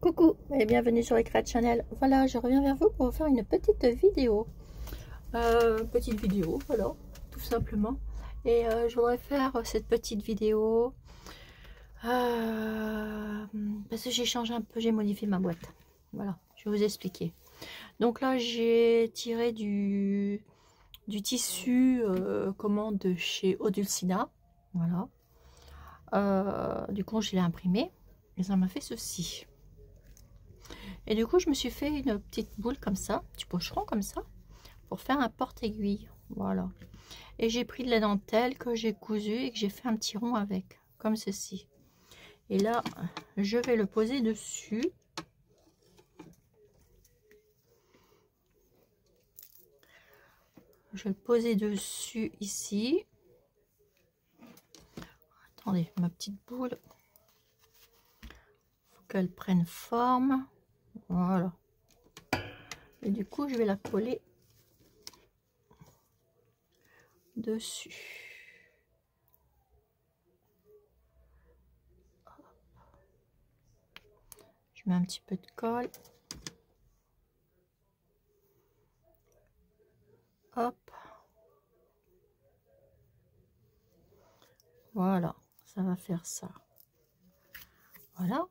Coucou et bienvenue sur Eclat Channel. Voilà, je reviens vers vous pour vous faire une petite vidéo. Voilà, tout simplement. Et je voudrais faire cette petite vidéo parce que j'ai changé un peu, j'ai modifié ma boîte. Voilà, je vais vous expliquer. Donc là, j'ai tiré du tissu commande de chez Odulcina. Voilà. Du coup, je l'ai imprimé et ça m'a fait ceci. Et du coup, je me suis fait une petite boule comme ça, petit pocheron comme ça, pour faire un porte-aiguille. Voilà. Et j'ai pris de la dentelle que j'ai cousu et que j'ai fait un petit rond avec, comme ceci. Et là, je vais le poser dessus. Je vais le poser dessus ici. Attendez, ma petite boule. Faut qu'elle prenne forme. Voilà. Et du coup, je vais la coller dessus. Je mets un petit peu de colle. Hop. Voilà, ça va faire ça. Voilà.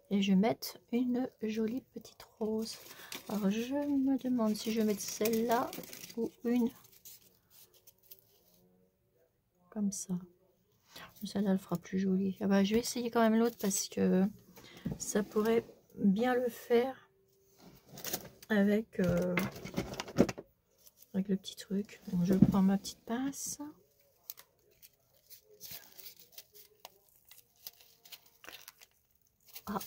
Et je vais mettre une jolie petite rose. Alors je me demande si je vais mettre celle-là ou une comme ça. Celle-là elle fera plus jolie. Ah bah, je vais essayer quand même l'autre parce que ça pourrait bien le faire avec, avec le petit truc. Donc je prends ma petite pince. Ah.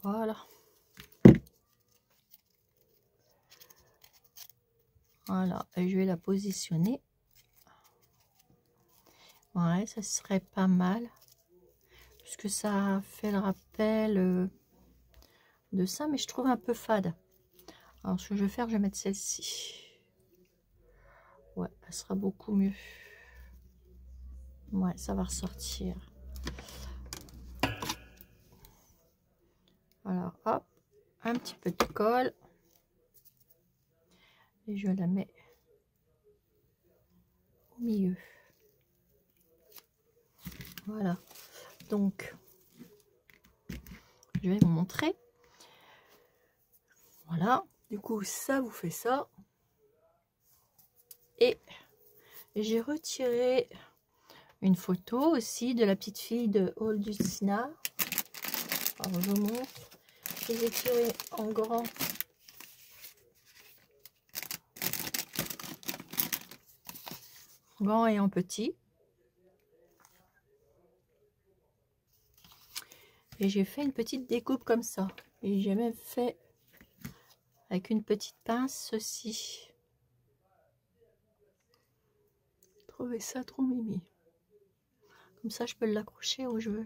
Voilà. Voilà. Et je vais la positionner. Ouais, ça serait pas mal. Puisque ça fait le rappel de ça, mais je trouve un peu fade. Alors ce que je vais faire, je vais mettre celle-ci. Ouais, elle sera beaucoup mieux. Ouais, ça va ressortir. Alors hop, un petit peu de colle. Et je la mets au milieu. Voilà. Donc, je vais vous montrer. Voilà. Du coup, ça vous fait ça. Et j'ai retiré une photo aussi de la petite fille de Odulcina. Alors, je vous montre. J'ai tiré en grand. Grand et en petit. Et j'ai fait une petite découpe comme ça. Et j'ai même fait avec une petite pince ceci. Trouvez ça trop mimi. Comme ça, je peux l'accrocher où je veux.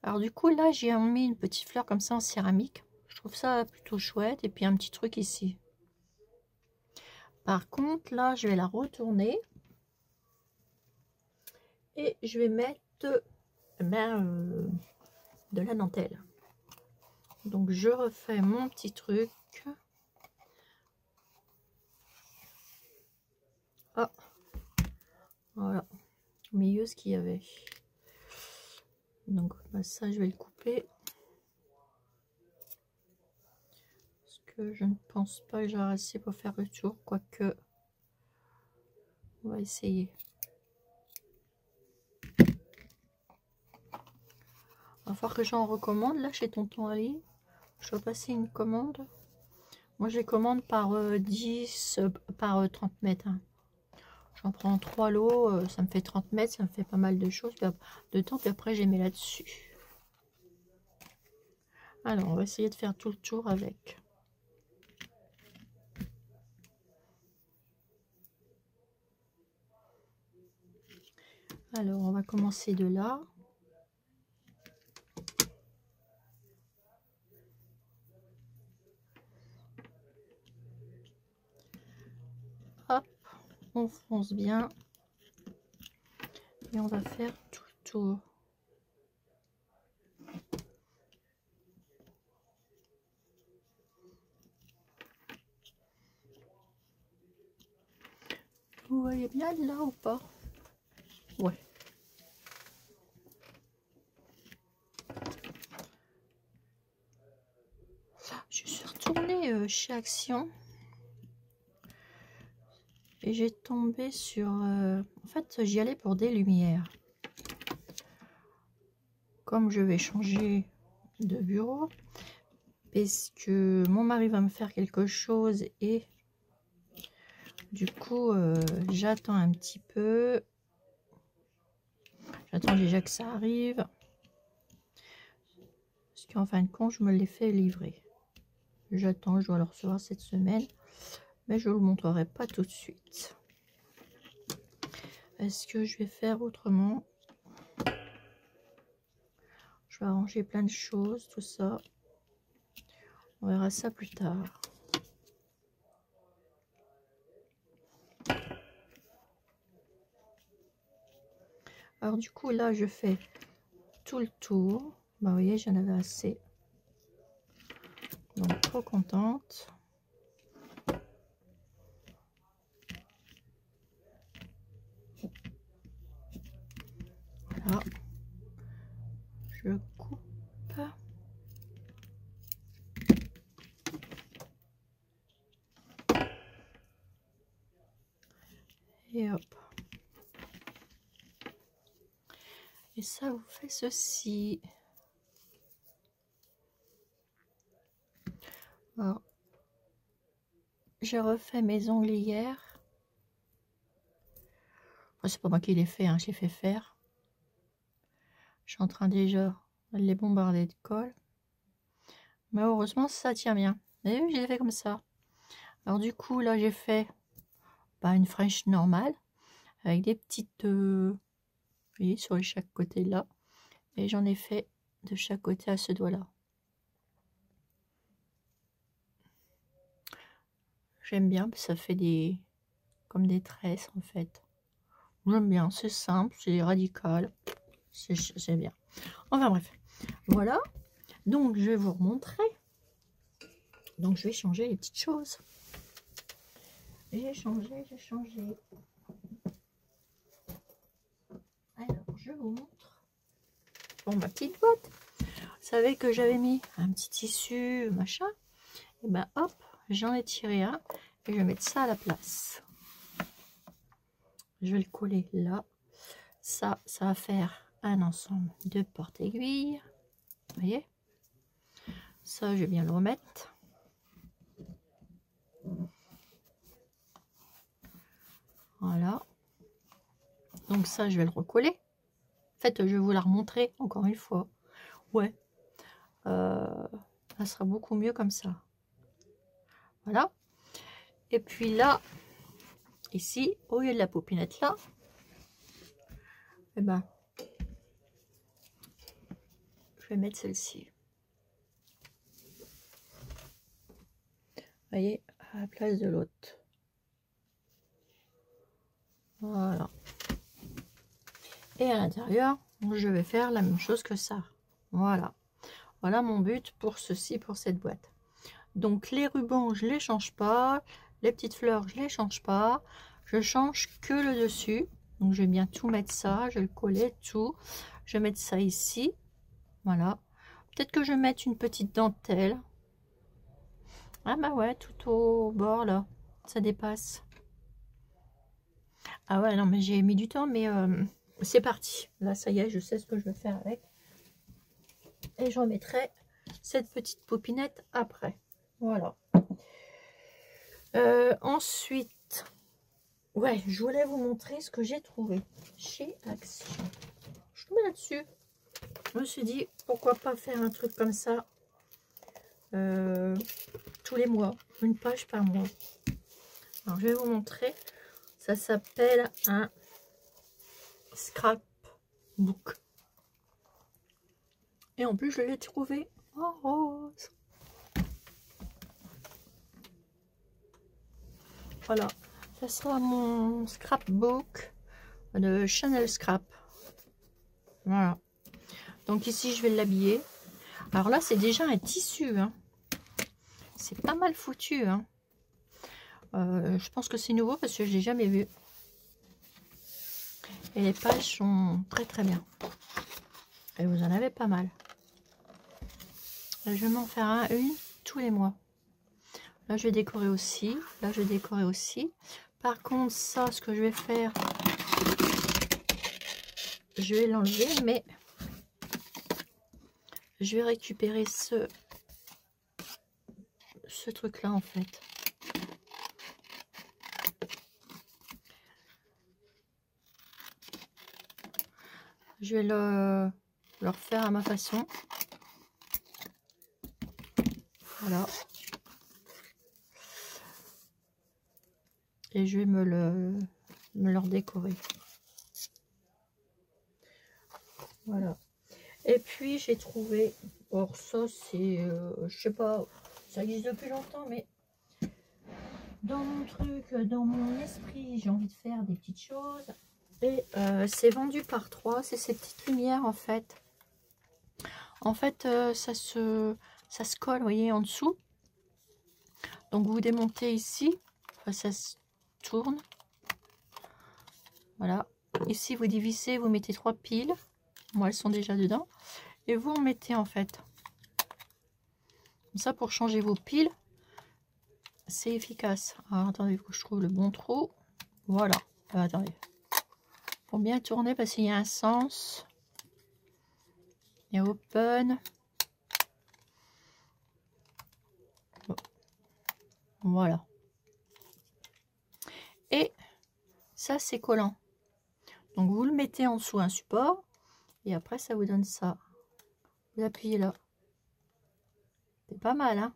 Alors du coup, là, j'ai mis une petite fleur comme ça en céramique. Je trouve ça plutôt chouette. Et puis un petit truc ici. Par contre, là, je vais la retourner. Et je vais mettre de la dentelle. Donc, je refais mon petit truc. Ah, voilà. Au milieu, ce qu'il y avait. Donc, bah, ça, je vais le couper. Parce que je ne pense pas que j'aurai assez pour faire le tour. Quoique, on va essayer. Il va falloir que j'en recommande là chez Tonton Ali. Je dois passer une commande. Moi, je les commande par 10, par 30 mètres. Hein. J'en prends 3 lots, ça me fait 30 mètres, ça me fait pas mal de choses de temps, puis après, j'ai mis là-dessus. Alors, on va essayer de faire tout le tour avec. Alors, on va commencer de là. Hop, on fonce bien. Et on va faire tout le tour. Vous voyez bien là ou pas? Ouais. Je suis retournée chez Action et j'ai tombé sur... en fait, j'y allais pour des lumières. Comme je vais changer de bureau, parce que mon mari va me faire quelque chose et du coup, j'attends un petit peu. J'attends déjà que ça arrive. Parce qu'en fin de compte, je me l'ai fait livrer. J'attends, je dois le recevoir cette semaine. Mais je ne vous le montrerai pas tout de suite. Est-ce que je vais faire autrement? Je vais arranger plein de choses, tout ça. On verra ça plus tard. Alors du coup, là, je fais tout le tour. Bah, vous voyez, j'en avais assez. Donc, trop contente. Voilà. Je coupe. Et hop. Et ça vous fait ceci. Alors, j'ai refait mes ongles hier. Enfin, c'est pas moi qui les fait, hein, je les fais faire. Je suis en train déjà de les bombarder de colle. Mais heureusement, ça tient bien. Vous avez vu, je l'ai fait comme ça. Alors du coup, là, j'ai fait une French normale. Avec des petites... vous voyez, sur chaque côté là. Et j'en ai fait de chaque côté à ce doigt-là. J'aime bien, ça fait des... comme des tresses, en fait. J'aime bien, c'est simple, c'est radical. C'est bien. Enfin bref, voilà. Donc, je vais vous remontrer. Donc, je vais changer les petites choses. J'ai changé. Alors, je vous montre. Bon, ma petite boîte. Vous savez que j'avais mis un petit tissu, machin. Et ben, hop, j'en ai tiré un. Et je vais mettre ça à la place. Je vais le coller là. Ça va faire un ensemble de porte-aiguilles. Vous voyez? Ça, je vais bien le remettre. Voilà. Donc ça, je vais le recoller. En fait, je vais vous la remontrer encore une fois. Ouais. Ça sera beaucoup mieux comme ça. Voilà. Et puis là, ici, au lieu de la poupinette là, eh ben, je vais mettre celle-ci. Vous voyez, à la place de l'autre. Voilà. Et à l'intérieur, je vais faire la même chose que ça. Voilà. Voilà mon but pour ceci, pour cette boîte. Donc les rubans, je les change pas. Les petites fleurs, je les change pas. Je change que le dessus. Donc je vais bien tout mettre ça. Je vais le coller tout. Je vais mettre ça ici. Voilà. Peut-être que je vais mettre une petite dentelle. Ah bah ouais, tout au bord là. Ça dépasse. Ah ouais, non mais j'ai mis du temps, mais c'est parti. Là, ça y est, je sais ce que je vais faire avec. Et je remettrai cette petite poupinette après. Voilà. Ensuite, ouais, je voulais vous montrer ce que j'ai trouvé chez Action. Je tombais là-dessus. Je me suis dit, pourquoi pas faire un truc comme ça tous les mois, une page par mois. Alors, je vais vous montrer. Ça s'appelle un scrapbook. Et en plus, je l'ai trouvé en rose. Voilà, ça sera mon scrapbook de Chanel Scrap. Voilà. Donc ici, je vais l'habiller. Alors là, c'est déjà un tissu. Hein. C'est pas mal foutu. Hein. Je pense que c'est nouveau parce que je l'ai jamais vu. Et les pages sont très très bien. Et vous en avez pas mal. Je vais m'en faire une tous les mois. Là, je vais décorer aussi. Là, je vais décorer aussi. Par contre, ça, ce que je vais faire, je vais l'enlever, mais je vais récupérer ce truc-là, en fait. Je vais le refaire à ma façon. Voilà. Et je vais me le redécorer. Voilà. Et puis j'ai trouvé, or ça c'est, je sais pas, ça existe depuis longtemps, mais dans mon truc, dans mon esprit, j'ai envie de faire des petites choses. Et c'est vendu par 3, c'est ces petites lumières en fait. En fait, ça se colle, vous voyez, en dessous. Donc vous démontez ici, ça se tourne. Voilà. Ici vous divisez, vous mettez 3 piles. Moi, elles sont déjà dedans. Et vous en mettez en fait. Comme ça, pour changer vos piles, c'est efficace. Alors, attendez, il faut que je trouve le bon trou. Voilà. Attendez. Faut bien tourner parce qu'il y a un sens. Il y a open. Voilà. Et ça, c'est collant. Donc, vous le mettez en dessous un support. Et après, ça vous donne ça. Vous appuyez là. C'est pas mal, hein?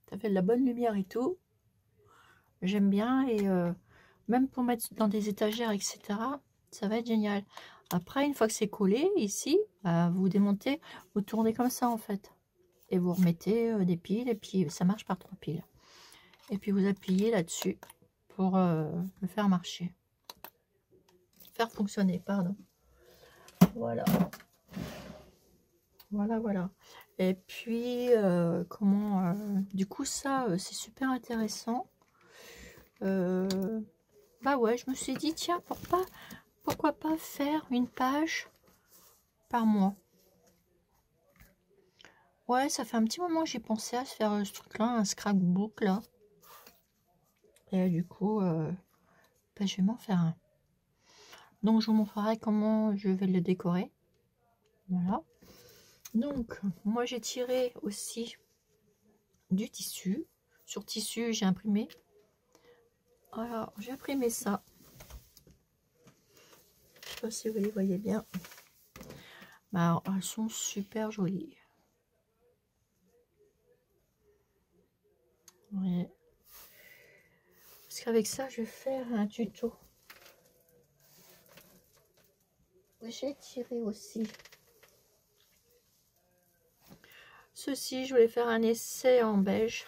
Ça fait de la bonne lumière et tout. J'aime bien. Et même pour mettre dans des étagères, etc., ça va être génial. Après, une fois que c'est collé, ici, vous démontez, vous tournez comme ça, en fait. Et vous remettez des piles. Et puis, ça marche par 3 piles. Et puis, vous appuyez là-dessus pour le faire marcher. Faire fonctionner, pardon. Voilà. Voilà, voilà. Et puis, du coup, ça, c'est super intéressant. Bah ouais, je me suis dit, tiens, pourquoi pas faire une page par mois. Ouais, ça fait un petit moment que j'ai pensé à se faire ce truc-là, un scrapbook, là. Et du coup, bah, je vais m'en faire un. Donc, je vous montrerai comment je vais le décorer. Voilà. Donc, moi, j'ai tiré aussi du tissu. Sur tissu, j'ai imprimé. Alors, j'ai imprimé ça. Je sais pas si vous les voyez bien. Bah, alors, elles sont super jolies. Ouais. Parce qu'avec ça, je vais faire un tuto. J'ai tiré aussi. Ceci, je voulais faire un essai en beige.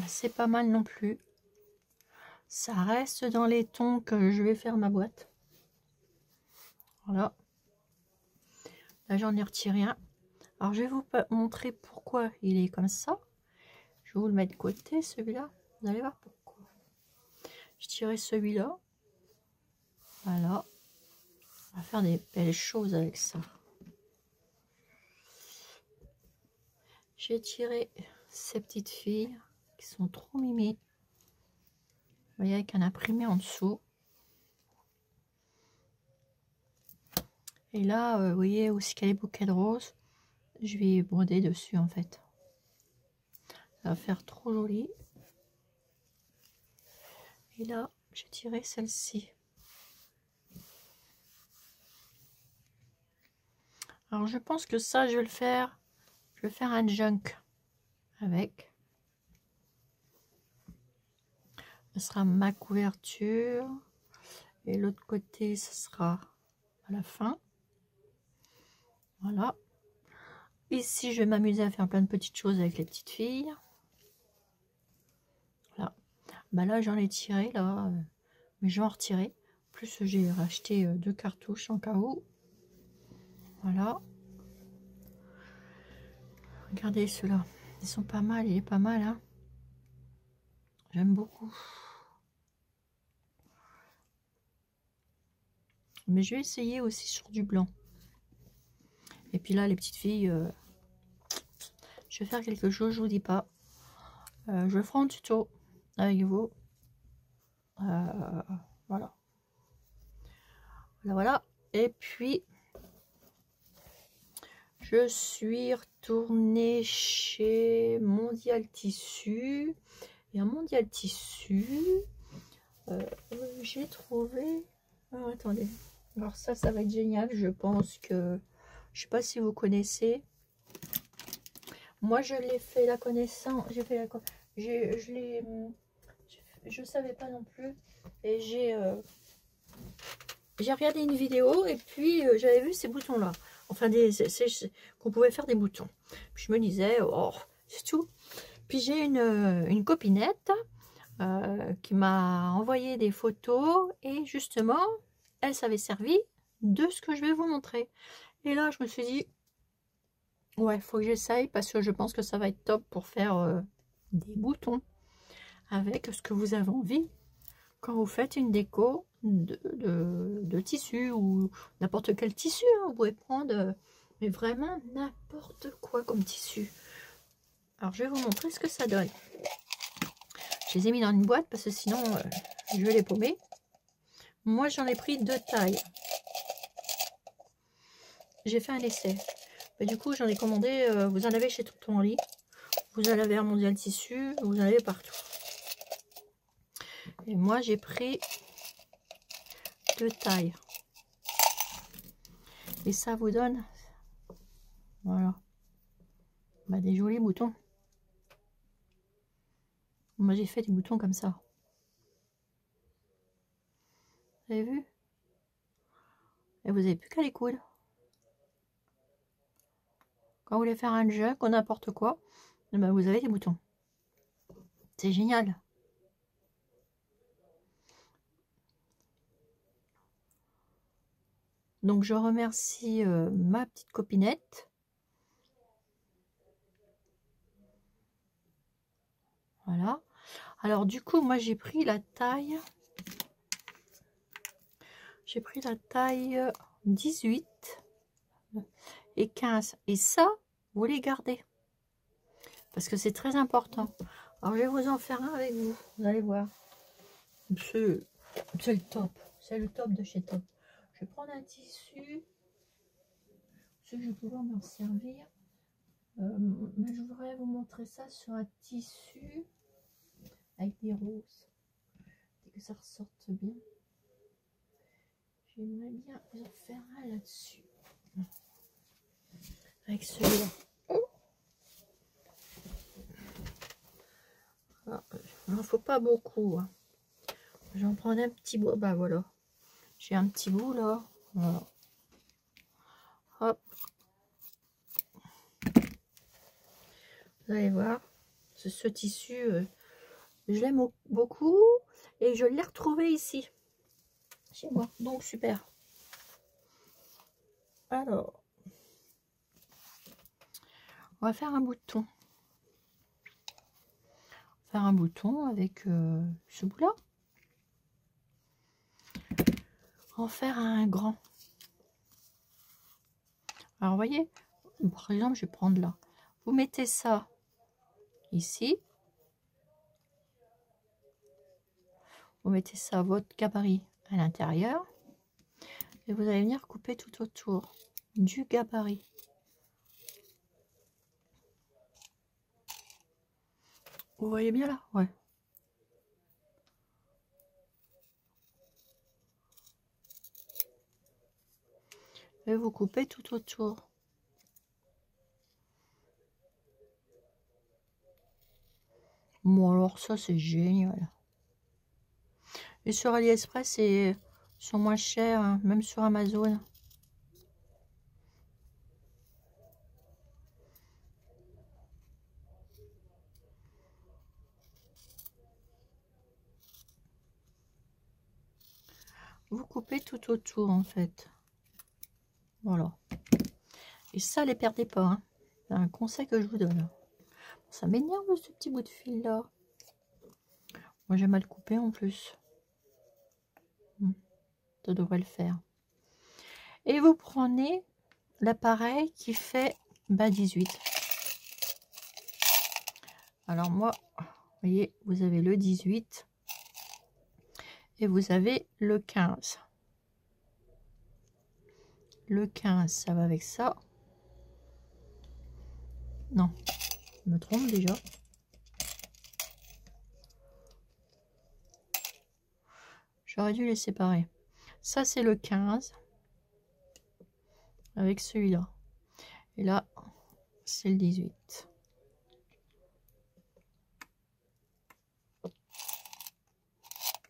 C'est pas mal non plus. Ça reste dans les tons que je vais faire ma boîte. Voilà. Là, j'en ai retiré un. Alors, je vais vous montrer pourquoi il est comme ça. Je vais vous le mettre de côté, celui-là. Vous allez voir pourquoi. Je tirais celui-là. Voilà. On va faire des belles choses avec ça. J'ai tiré ces petites filles qui sont trop mimi. Vous voyez, avec un imprimé en dessous. Et là, vous voyez aussi qu'il y a les bouquets de roses. Je vais broder dessus en fait. Ça va faire trop joli. Et là, j'ai tiré celle-ci. Alors, je pense que ça, je vais le faire. Je vais faire un junk avec. Ce sera ma couverture. Et l'autre côté, ce sera à la fin. Voilà. Ici, je vais m'amuser à faire plein de petites choses avec les petites filles. Voilà. Bah là, j'en ai tiré, là. Mais je vais en retirer. En plus, j'ai racheté 2 cartouches en cas où. Voilà. Regardez ceux-là. Ils sont pas mal. Il est pas mal, hein. J'aime beaucoup. Mais je vais essayer aussi sur du blanc. Et puis là, les petites filles, je vais faire quelque chose, je vous dis pas. Je ferai un tuto avec vous. Voilà. Voilà. Et puis, je suis retournée chez Mondial Tissu. Et à Mondial Tissu, j'ai trouvé... Alors, attendez. Alors ça va être génial. Je pense que... Je sais pas si vous connaissez. Moi, je l'ai fait la connaissance. J'ai fait la... Je savais pas non plus. Et j'ai regardé une vidéo et puis j'avais vu ces boutons là. Enfin, qu'on pouvait faire des boutons. Puis je me disais, oh, c'est tout. Puis j'ai une copinette qui m'a envoyé des photos et justement, elle s'avait servi de ce que je vais vous montrer. Et là, je me suis dit, ouais, faut que j'essaye parce que je pense que ça va être top pour faire des boutons avec ce que vous avez envie quand vous faites une déco de tissu ou n'importe quel tissu. Hein, vous pouvez prendre mais vraiment n'importe quoi comme tissu. Alors, je vais vous montrer ce que ça donne. Je les ai mis dans une boîte parce que sinon, je vais les paumer. Moi, j'en ai pris 2 tailles. J'ai fait un essai. Mais du coup, j'en ai commandé. Vous en avez chez Tonton Lit. Vous en avez à Mondial Tissu. Vous en avez partout. Et moi, j'ai pris 2 tailles. Et ça vous donne, voilà, bah, des jolis boutons. Moi, j'ai fait des boutons comme ça. Vous avez vu? Et vous n'avez plus qu'à les coudre. Quand vous voulez faire un jug ou n'importe quoi, et ben vous avez des boutons. C'est génial. Donc, je remercie ma petite copinette. Voilà. Alors, du coup, moi, j'ai pris la taille. J'ai pris la taille 18 et 15. Et ça, vous les gardez. Parce que c'est très important. Alors, je vais vous en faire un avec vous. Vous allez voir. C'est le top. C'est le top de chez Top. Je vais prendre un tissu. Je vais pouvoir m'en servir. Mais je voudrais vous montrer ça sur un tissu avec des roses. Et que ça ressorte bien. J'aimerais bien vous en faire un là-dessus. Avec celui-là. Ah, il n'en faut pas beaucoup. Hein. J'en prends un petit bout. Bah voilà. J'ai un petit bout là. Voilà. Hop. Vous allez voir. Ce tissu, je l'aime beaucoup. Et je l'ai retrouvé ici. Chez moi. Donc super. Alors. On va faire un bouton. Faire un bouton avec ce bout là. En faire un grand. Alors vous voyez, par exemple, je vais prendre là. Vous mettez ça ici. Vous mettez ça, votre gabarit à l'intérieur. Et vous allez venir couper tout autour du gabarit. Vous voyez bien là? Ouais. Et vous coupez tout autour. Bon, alors ça, c'est génial. Et sur AliExpress, ils sont moins chers, hein, même sur Amazon. Vous coupez tout autour, en fait. Voilà. Et ça, les perdez pas. Hein. C'est un conseil que je vous donne. Ça m'énerve ce petit bout de fil là. Moi, j'ai mal coupé en plus. Ça devrait le faire. Et vous prenez l'appareil qui fait 18. Alors moi, vous voyez, vous avez le 18 et vous avez le 15. Le 15, ça va avec ça. Non, je me trompe déjà. J'aurais dû les séparer. Ça, c'est le 15 avec celui-là. Et là, c'est le 18.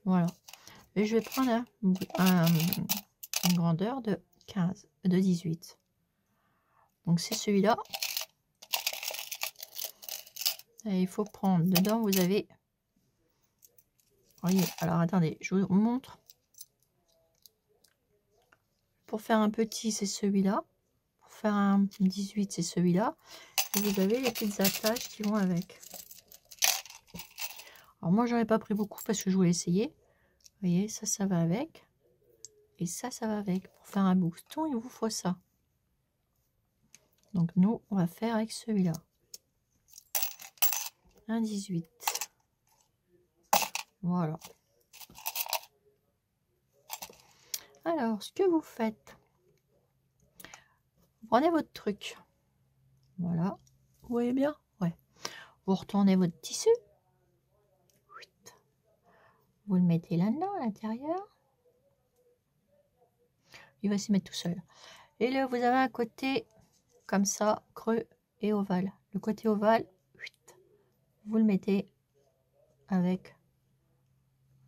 Voilà. Et je vais prendre une grandeur de 15, de 18. Donc, c'est celui-là. Et il faut prendre. Dedans, vous avez... Voyez, alors attendez, je vous montre. Pour faire un petit, c'est celui-là. Pour faire un 18, c'est celui-là. Et vous avez les petites attaches qui vont avec. Alors moi, j'en ai pas pris beaucoup parce que je voulais essayer. Vous voyez, ça va avec. Et ça va avec. Pour faire un bouston, il vous faut ça. Donc nous, on va faire avec celui-là. Un 18. Voilà. Alors, ce que vous faites, vous prenez votre truc. Voilà. Vous voyez bien? Ouais. Vous retournez votre tissu. Vous le mettez là-dedans, à l'intérieur. Il va s'y mettre tout seul. Et là, vous avez un côté comme ça, creux et ovale. Le côté ovale, vous le mettez avec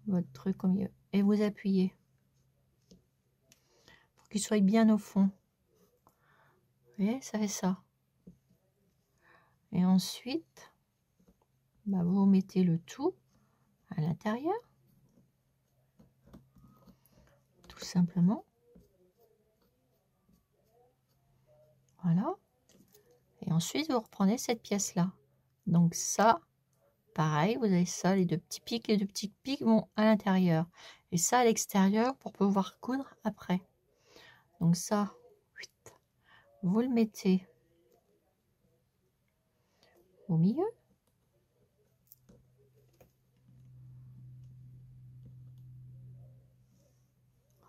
votre truc au milieu. Et vous appuyez. Pour qu'il soit bien au fond. Vous voyez, ça fait ça. Et ensuite, bah, vous mettez le tout à l'intérieur. Tout simplement. Voilà. Et ensuite, vous reprenez cette pièce-là. Donc ça, pareil, vous avez ça, les deux petits pics. Les deux petits pics vont à l'intérieur. Et ça à l'extérieur pour pouvoir coudre après. Donc ça, vous le mettez au milieu.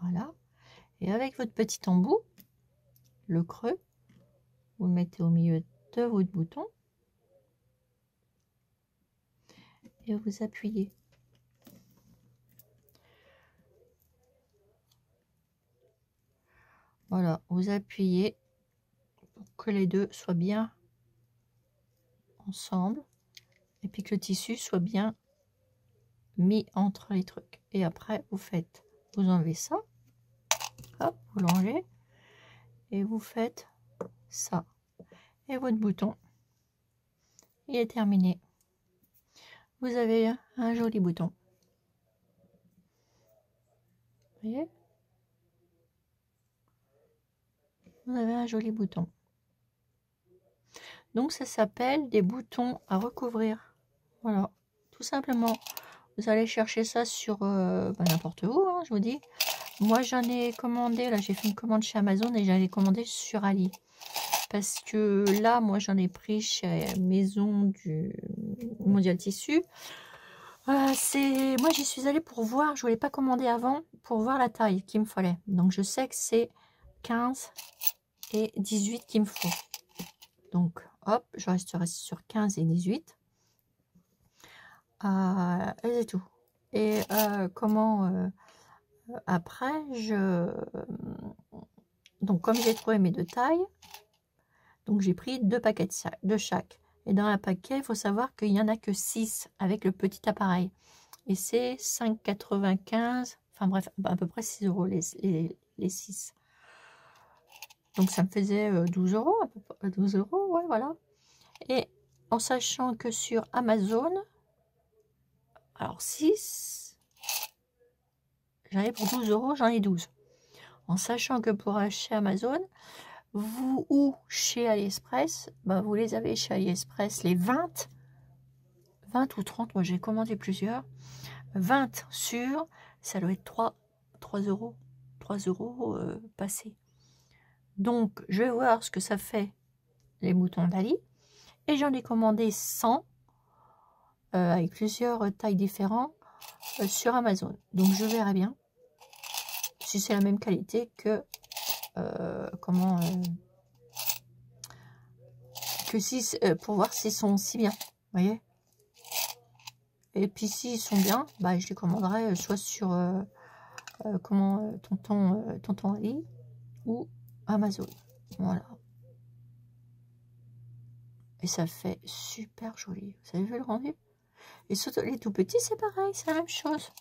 Voilà. Et avec votre petit embout, le creux, vous le mettez au milieu de votre bouton. Et vous appuyez. Voilà, vous appuyez pour que les deux soient bien ensemble. Et puis que le tissu soit bien mis entre les trucs. Et après, vous faites, vous enlevez ça. Hop, vous l'enlevez. Et vous faites ça. Et votre bouton, il est terminé. Vous avez un joli bouton. Vous voyez? Vous avez un joli bouton. Donc ça s'appelle des boutons à recouvrir. Voilà, tout simplement. Vous allez chercher ça sur n'importe où, hein, je vous dis. Moi j'en ai commandé, là j'ai fait une commande chez Amazon et j'en ai commandé sur Ali. Parce que là, moi j'en ai pris chez Maison du Mondial Tissu. Moi j'y suis allée pour voir, je voulais pas commander avant, pour voir la taille qu'il me fallait. Donc je sais que c'est 15 et 18 qu'il me faut. Donc hop, je resterai sur 15 et 18. Et c'est tout. Et après, donc comme j'ai trouvé mes deux tailles, donc j'ai pris 2 paquets de chaque. Et dans un paquet, il faut savoir qu'il n'y en a que 6 avec le petit appareil. Et c'est 5,95, enfin bref, à peu près 6 € les 6. Donc ça me faisait 12 €, à peu près, 12 €, ouais, voilà. Et en sachant que sur Amazon, alors 6, j'en ai pour 12 €, j'en ai 12. En sachant que pour acheter Amazon, vous ou chez AliExpress, bah vous les avez chez AliExpress, les 20 ou 30, moi j'ai commandé plusieurs. 20 sur, ça doit être 3 €, 3 € passés. Donc, je vais voir ce que ça fait, les boutons d'Ali. Et j'en ai commandé 100, avec plusieurs tailles différentes, sur Amazon. Donc, je verrai bien si c'est la même qualité que... pour voir s'ils sont si bien, vous voyez. Et puis s'ils sont bien, bah, je les commanderai soit sur Tonton Ali ou Amazon. Voilà. Et ça fait super joli. Vous avez vu le rendu? Et surtout les tout petits, c'est pareil, c'est la même chose.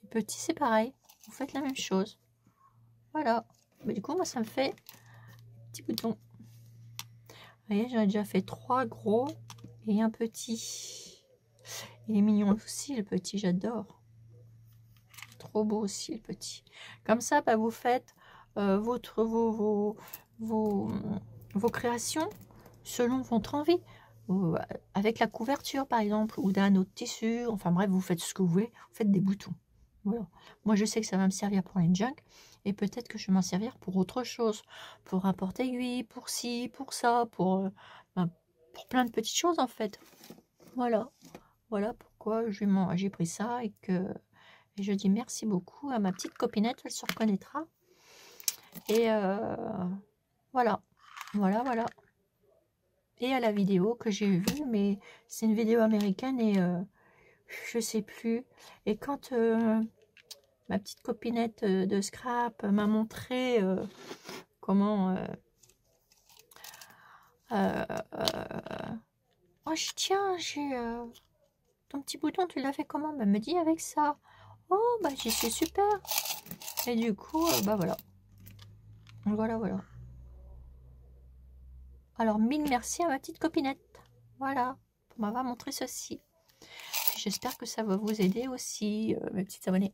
Les petits, c'est pareil. Vous faites la même chose. Voilà. Mais du coup, moi, ça me fait petit bouton. Vous voyez, j'en ai déjà fait 3 gros et un petit. Il est mignon aussi, le petit, j'adore. Trop beau aussi, le petit. Comme ça, bah, vous faites vos créations selon votre envie. Avec la couverture, par exemple, ou d'un autre tissu. Enfin bref, vous faites ce que vous voulez. Vous faites des boutons. Voilà. Moi, je sais que ça va me servir pour les junk. Et peut-être que je vais m'en servir pour autre chose. Pour un porte-aiguille, pour ci, pour ça, pour plein de petites choses, en fait. Voilà. Voilà pourquoi j'ai pris ça et je dis merci beaucoup à ma petite copinette, elle se reconnaîtra. Et voilà. Voilà. Et à la vidéo que j'ai vue, mais c'est une vidéo américaine et je sais plus. Et quand ma petite copinette de Scrap m'a montré comment... oh, tiens, j'ai... ton petit bouton, tu l'as fait comment? Elle me dit avec ça. Oh, bah, j'ai fait super. Et du coup, bah voilà. Voilà. Alors, mille merci à ma petite copinette. Voilà, pour m'avoir montré ceci. J'espère que ça va vous aider aussi, mes petites abonnées.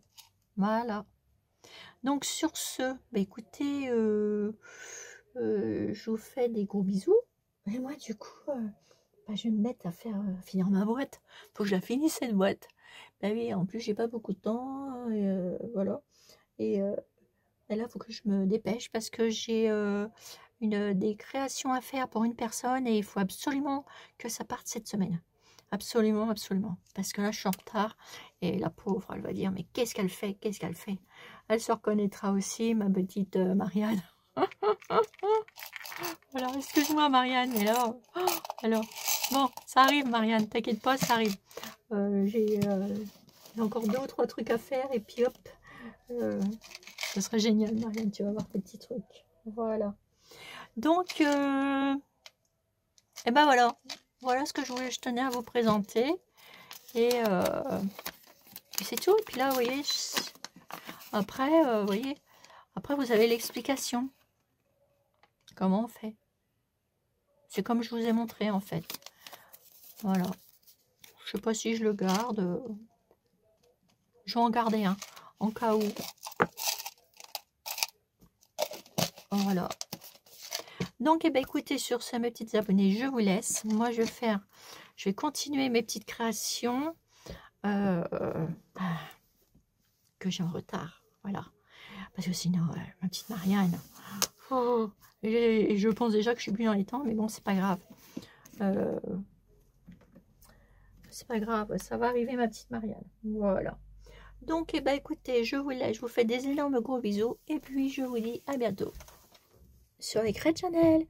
Voilà. Donc, sur ce, bah, écoutez, je vous fais des gros bisous. Et moi, du coup, bah, je vais me mettre à finir ma boîte. Faut que je la finisse, cette boîte. Bah oui, en plus, j'ai pas beaucoup de temps. Voilà. Et là, il faut que je me dépêche parce que j'ai des créations à faire pour une personne et il faut absolument que ça parte cette semaine. Absolument. Parce que là, je suis en retard et la pauvre, elle va dire, mais qu'est-ce qu'elle fait? Elle se reconnaîtra aussi, ma petite Marianne. Alors, excuse-moi, Marianne, mais là... alors, bon, ça arrive, Marianne, t'inquiète pas, ça arrive. J'ai encore 2 ou 3 trucs à faire et puis hop... ce serait génial, Marianne, tu vas voir tes petits trucs. Voilà. Donc, et ben voilà. Voilà ce que je tenais à vous présenter. Et c'est tout. Et puis là, vous voyez, après, vous voyez, après vous avez l'explication. Comment on fait. C'est comme je vous ai montré, en fait. Voilà. Je sais pas si je le garde. Je vais en garder un, en cas où. Voilà. Donc, eh ben, écoutez, sur ce, mes petites abonnées, je vous laisse. Moi, je vais continuer mes petites créations que j'ai en retard. Voilà. Parce que sinon, ma petite Marianne, et je pense déjà que je suis plus dans les temps, mais bon, c'est pas grave. C'est pas grave, ça va arriver, ma petite Marianne. Voilà. Donc, eh ben, écoutez, je vous laisse. Je vous fais des énormes gros bisous. Et puis, je vous dis à bientôt sur les Red Channel.